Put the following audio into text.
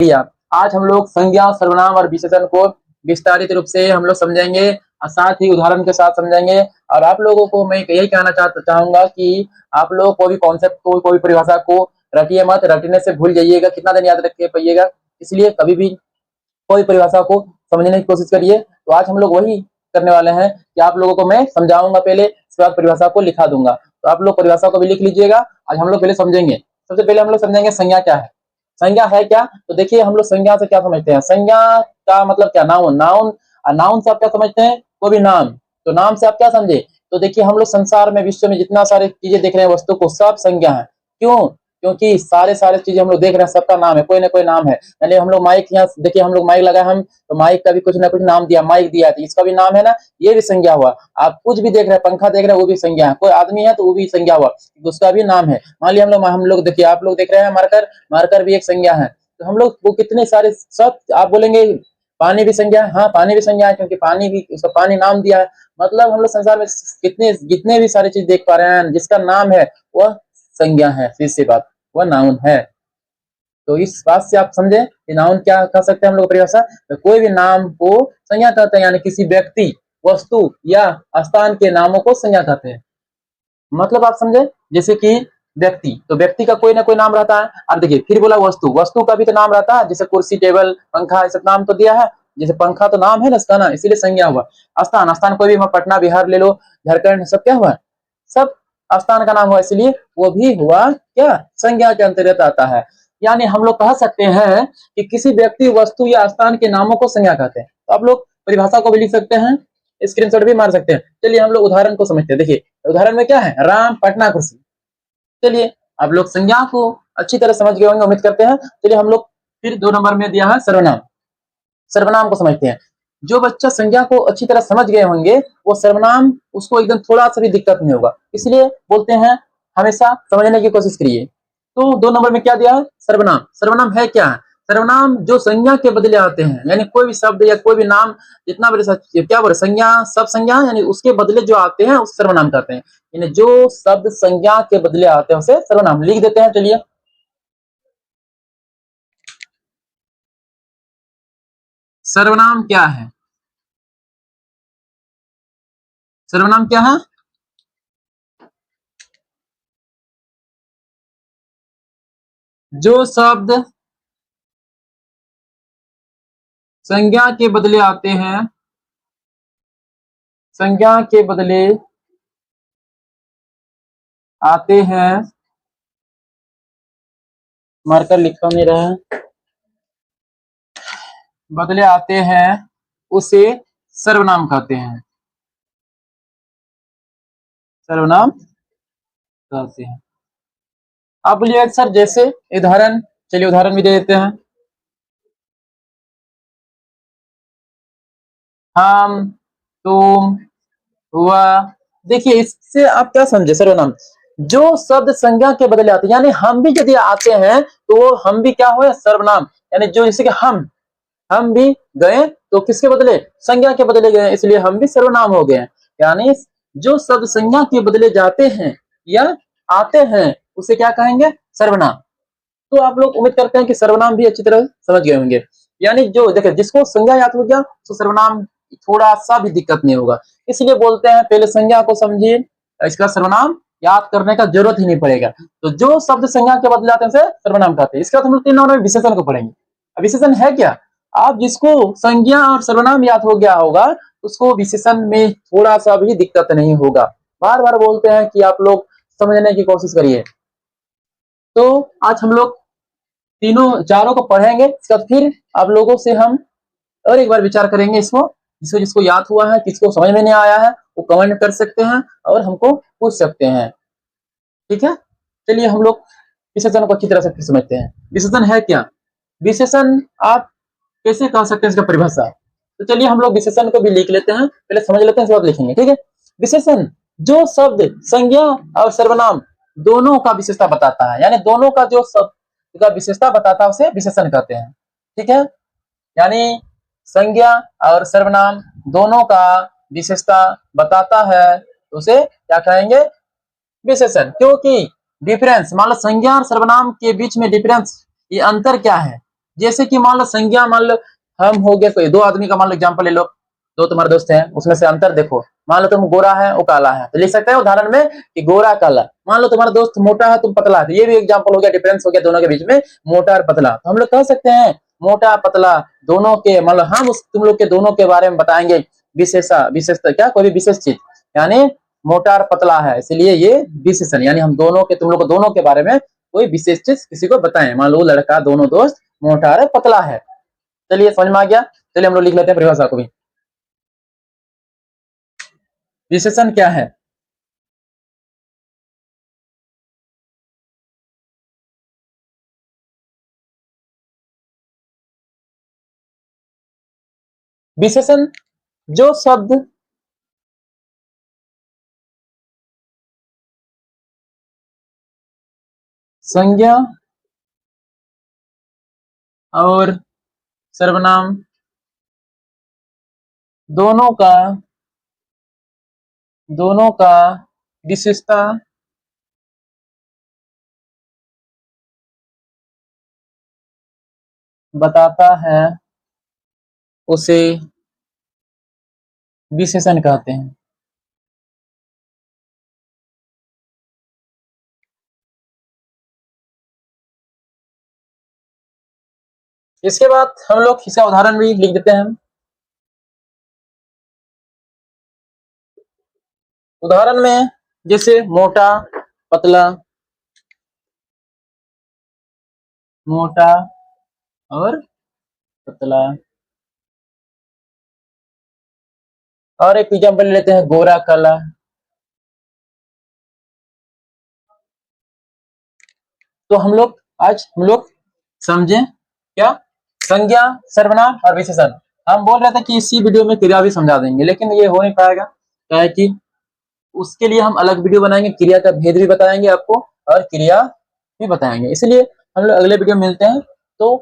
लिया। आज हम लोग संज्ञा, सर्वनाम और विशेषण को विस्तारित रूप से हम लोग समझेंगे और साथ ही उदाहरण के साथ समझेंगे। और आप लोगों को मैं यही कहना चाहूंगा कि आप लोग कोई भी कॉन्सेप्ट को, कोई परिभाषा को रटिए मत, रटने से भूल जाइएगा, कितना दिन याद रख के पाइएगा। इसलिए कभी भी कोई परिभाषा को समझने की कोशिश करिए। तो आज हम लोग वही करने वाले हैं कि आप लोगों को मैं समझाऊंगा पहले, उसके बाद परिभाषा को लिखा दूंगा। तो आप लोग परिभाषा को भी लिख लीजिएगा। आज हम लोग पहले समझेंगे। सबसे पहले हम लोग समझेंगे संज्ञा क्या है। संज्ञा है क्या? तो देखिए हम लोग संज्ञा से क्या समझते हैं। संज्ञा का मतलब क्या? नाउन। नाउन, नाउन से आप क्या समझते हैं? कोई भी नाम। तो नाम से आप क्या समझे? तो देखिए हम लोग संसार में, विश्व में जितना सारे चीजें देख रहे हैं, वस्तु को, सब संज्ञा है। क्यों? क्योंकि सारे सारे चीजें हम लोग देख रहे हैं, सबका नाम है, कोई ना कोई नाम है। यानी हम लोग माइक, यहाँ देखिए हम लोग माइक लगाए, हम तो माइक का भी कुछ ना कुछ नाम दिया, माइक दिया, तो इसका भी नाम है ना, ये भी संज्ञा हुआ। आप कुछ भी देख रहे हैं, पंखा देख रहे हैं, वो भी संज्ञा है। कोई आदमी है तो वो भी संज्ञा हुआ, उसका भी नाम है। मान लिया हम लोग देखिए, आप लोग देख रहे हैं मार्कर, मार्कर भी एक संज्ञा है। तो हम लोग वो कितने सारे, सब आप बोलेंगे पानी भी संज्ञा है। हाँ, पानी भी संज्ञा है, क्योंकि पानी भी, उसका पानी नाम दिया है। मतलब हम लोग संसार में कितने जितने भी सारी चीज देख पा रहे हैं, जिसका नाम है वह संज्ञा है। फिर से बात, वह नाउन है। तो इस बात से आप समझे कि नाउन क्या कह सकते हैं हम लोग परिभाषा। तो कोई भी नाम को संज्ञा कहते हैं, यानी किसी व्यक्ति, वस्तु या स्थान के नामों को संज्ञा कहते हैं। मतलब आप समझे, जैसे कि व्यक्ति, तो व्यक्ति का कोई ना कोई नाम रहता है। अब देखिए फिर बोला वस्तु, वस्तु का भी तो नाम रहता है, जैसे कुर्सी, टेबल, पंखा, ये सब नाम तो दिया है। जैसे पंखा तो नाम है ना इसका, ना, इसीलिए संज्ञा हुआ। स्थान, स्थान कोई भी, पटना, बिहार ले लो, झारखंड, सब क्या हुआ? सब स्थान का नाम हुआ, इसलिए वो भी हुआ क्या? संज्ञा के अंतर्गत आता है। यानी हम लोग कह सकते हैं कि किसी व्यक्ति, वस्तु या स्थान के नामों को संज्ञा कहते हैं। तो आप लोग परिभाषा को भी लिख सकते हैं, स्क्रीनशॉट भी मार सकते हैं। चलिए हम लोग उदाहरण को समझते हैं। देखिए उदाहरण में क्या है? राम पटना कुर्सी। चलिए आप लोग संज्ञा को अच्छी तरह समझ गए होंगे, उम्मीद करते हैं। चलिए हम लोग फिर 2 नंबर में दिया है सर्वनाम। सर्वनाम को समझते हैं। जो बच्चा संज्ञा को अच्छी तरह समझ गए होंगे, वो सर्वनाम, उसको एकदम थोड़ा सा भी दिक्कत नहीं होगा। इसलिए बोलते हैं हमेशा समझने की कोशिश करिए। तो 2 नंबर में क्या दिया है? सर्वनाम। सर्वनाम है क्या? सर्वनाम जो संज्ञा के बदले आते हैं, यानी कोई भी शब्द या कोई भी नाम, जितना बड़े क्या बोले, संज्ञा, सब संज्ञा, यानी उसके बदले जो आते हैं उस सर्वनाम कहते हैं। यानी जो शब्द संज्ञा के बदले आते हैं उसे सर्वनाम लिख देते हैं। चलिए सर्वनाम क्या है? सर्वनाम क्या है? जो शब्द संज्ञा के बदले आते हैं, संज्ञा के बदले आते हैं, मार्कर लिखा नहीं रहा है, बदले आते हैं, उसे सर्वनाम कहते हैं। सर्वनाम कहते हैं। आप बोलिए सर जैसे उदाहरण, चलिए उदाहरण भी दे देते हैं। हम, तुम, वह। देखिए इससे आप क्या समझे? सर्वनाम जो शब्द संज्ञा के बदले आते हैं, यानी हम भी यदि आते हैं तो वो हम भी क्या हुए? सर्वनाम। यानी जो, जैसे कि हम भी गए तो किसके बदले? संज्ञा के बदले गए, इसलिए हम भी सर्वनाम हो गए। यानी जो शब्द संज्ञा के बदले जाते हैं या आते हैं उसे क्या कहेंगे? सर्वनाम। तो आप लोग उम्मीद करते हैं कि सर्वनाम भी अच्छी तरह समझ गए होंगे। यानी जो देखिए, जिसको संज्ञा याद हो गया तो सर्वनाम थोड़ा सा भी दिक्कत नहीं होगा। इसलिए बोलते हैं पहले संज्ञा को समझिए, इसका सर्वनाम याद करने का जरूरत ही नहीं पड़ेगा। तो जो शब्द संज्ञा के बदले आते हैं उसे सर्वनाम कहते हैं। इसके बाद हम लोग 3 नंबर में विशेषण को पढ़ेंगे। अब विशेषण है क्या? आप जिसको संज्ञा और सर्वनाम याद हो गया होगा, उसको विशेषण में थोड़ा सा भी दिक्कत नहीं होगा। बार बार बोलते हैं कि आप लोग समझने की कोशिश करिए। तो आज हम लोग तीनों चारों को पढ़ेंगे, फिर आप लोगों से हम और एक बार विचार करेंगे इसको। जिसको जिसको याद हुआ है, किसको समझ में नहीं आया है, वो कमेंट कर सकते हैं और हमको पूछ सकते हैं। ठीक है, चलिए हम लोग विशेषण को अच्छी तरह से फिर समझते हैं। विशेषण है क्या? विशेषण आप कैसे कह सकते हैं इसका परिभाषा? तो चलिए हम लोग विशेषण को भी लिख लेते हैं, पहले समझ लेते हैं, उसके बाद लिखेंगे। ठीक है, विशेषण जो शब्द संज्ञा और सर्वनाम दोनों का विशेषता बताता है, यानी दोनों का जो शब्द का विशेषता बताता है उसे विशेषण कहते हैं। ठीक है, यानी संज्ञा और सर्वनाम दोनों का विशेषता बताता है तो उसे क्या कहेंगे? विशेषण। क्योंकि डिफरेंस, मान लो संज्ञा और सर्वनाम के बीच में डिफरेंस, ये अंतर क्या है? जैसे कि मान लो संज्ञा, मान लो हम हो गया कोई दो आदमी का, मान लो एग्जाम्पल ले लो, दो तुम्हारे दोस्त हैं, उसमें से अंतर देखो, मान लो तुम गोरा है वो काला है, तो लिख सकते हैं उदाहरण में कि गोरा काला। मान लो तुम्हारा दोस्त मोटा है तुम पतला है, तो ये भी एग्जाम्पल हो गया, डिफरेंस हो गया दोनों के बीच में, मोटा और पतला। तो हम लोग कह सकते हैं मोटा पतला दोनों के, मतलब हम उस तुम लोग के दोनों के बारे में बताएंगे विशेषता क्या, कोई भी विशेष चीज, यानी मोटा और पतला है इसलिए ये विशेषण, यानी हम दोनों के, तुम लोग दोनों के बारे में कोई विशेष चीज किसी को बताएं, मान लो लड़का दोनों दोस्त मोटा और पतला है। चलिए समझ में आ गया। चलिए हम लोग लिख लेते हैं परिभाषा को भी। विशेषण क्या है? विशेषण जो शब्द संज्ञा और सर्वनाम दोनों का विशेषता बताता है उसे विशेषण कहते हैं। इसके बाद हम लोग इसका उदाहरण भी लिख देते हैं। उदाहरण में जैसे मोटा पतला, मोटा और पतला, और एक एग्जाम्पल लेते हैं गोरा काला। तो हम लोग समझे क्या, संज्ञा सर्वनाम और विशेषण। हम बोल रहे थे कि इसी वीडियो में क्रिया भी समझा देंगे, लेकिन ये हो नहीं पाएगा, क्या है कि उसके लिए हम अलग वीडियो बनाएंगे, क्रिया का भेद भी बताएंगे आपको और क्रिया भी बताएंगे, इसलिए हम लोग अगले वीडियो में मिलते हैं। तो